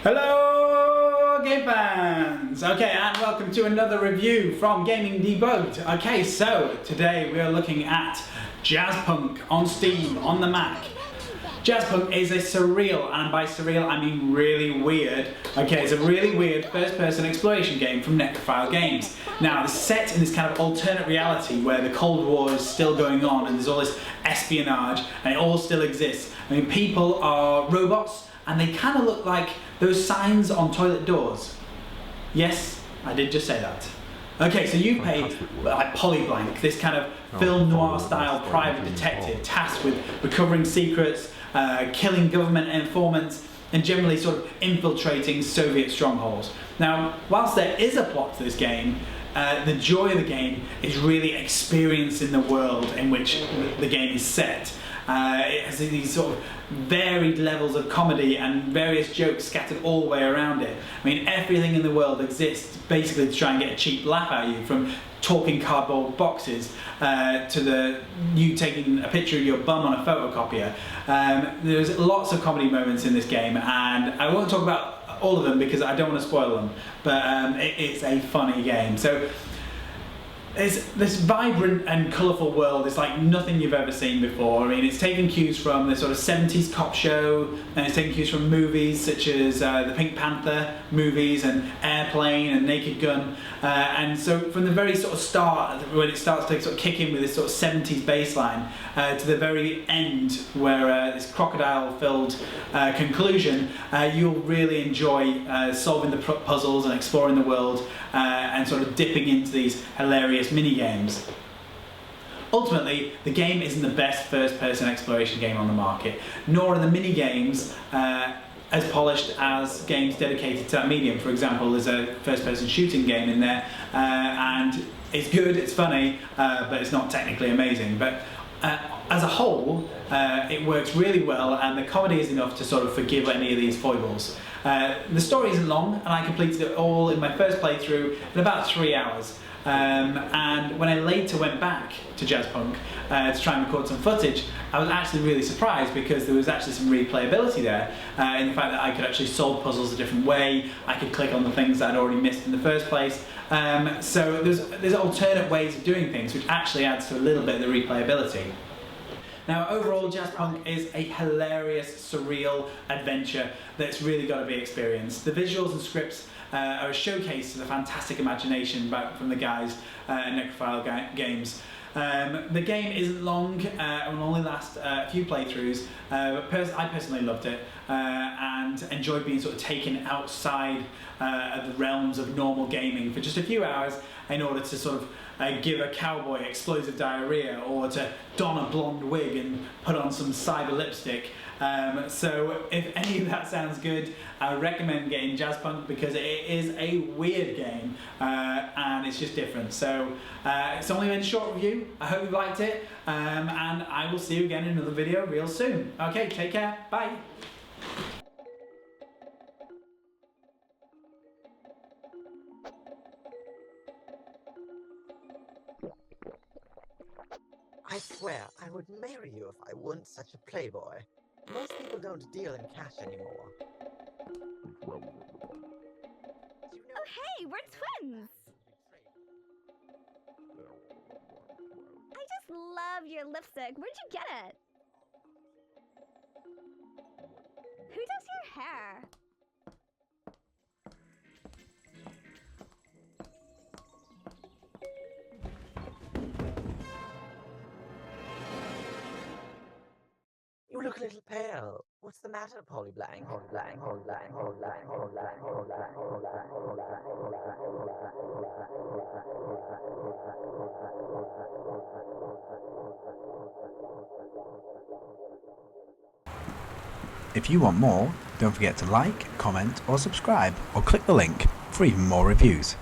Hello game fans! Okay, and welcome to another review from Gaming Debugged. Okay, so today we are looking at Jazzpunk on Steam on the Mac. Jazzpunk is a surreal, and by surreal I mean really weird. Okay, it's a really weird first-person exploration game from Necrophone Games. Now, it's set in this kind of alternate reality where the Cold War is still going on and there's all this espionage and it all still exists. I mean, people are robots and they kind of look like those signs on toilet doors. Yes, I did just say that. Okay, so you played like Polyblank, this kind of film noir style private detective tasked with recovering secrets, killing government informants, and generally sort of infiltrating Soviet strongholds. Now, whilst there is a plot to this game, the joy of the game is really experiencing the world in which the game is set. It has these sort of varied levels of comedy and various jokes scattered all the way around it. I mean, everything in the world exists basically to try and get a cheap laugh out of you, from talking cardboard boxes to you taking a picture of your bum on a photocopier. There's lots of comedy moments in this game, and I won't talk about all of them because I don't want to spoil them, but it's a funny game. So it's this vibrant and colourful world. It's like nothing you've ever seen before. I mean, it's taking cues from the sort of 70s cop show, and it's taking cues from movies such as the Pink Panther movies and Airplane and Naked Gun. And so from the very sort of start, when it starts to sort of kick in with this sort of 70s bass line, to the very end where this crocodile-filled conclusion, you'll really enjoy solving the puzzles and exploring the world and sort of dipping into these hilarious mini-games. Ultimately, the game isn't the best first-person exploration game on the market, nor are the mini-games as polished as games dedicated to that medium. For example, there's a first-person shooting game in there, and it's good, it's funny, but it's not technically amazing. But as a whole, it works really well, and the comedy is enough to sort of forgive any of these foibles. The story isn't long, and I completed it all in my first playthrough in about 3 hours. And when I later went back to Jazzpunk to try and record some footage, I was actually really surprised because there was actually some replayability there, in the fact that I could actually solve puzzles a different way. I could click on the things that I'd already missed in the first place. So there's alternate ways of doing things, which actually adds to a little bit of the replayability. Now, overall, Jazzpunk is a hilarious, surreal adventure that's really got to be experienced. The visuals and scripts are a showcase to the fantastic imagination from the guys at Necrophone Games. The game isn't long and will only last a few playthroughs, but I personally loved it and enjoyed being sort of taken outside of the realms of normal gaming for just a few hours in order to sort of give a cowboy explosive diarrhea, or to don a blonde wig and put on some cyber lipstick. So if any of that sounds good, I recommend getting Jazzpunk because it is a weird game and it's just different. So it's only been a short review. I hope you liked it, and I will see you again in another video real soon. Okay, take care, bye. I swear, I would marry you if I weren't such a playboy. Most people don't deal in cash anymore. Oh hey, we're twins! I just love your lipstick. Where'd you get it? Who does your hair? You look a little pale. What's the matter, Polyblank? If you want more, don't forget to like, comment or subscribe, or click the link for even more reviews.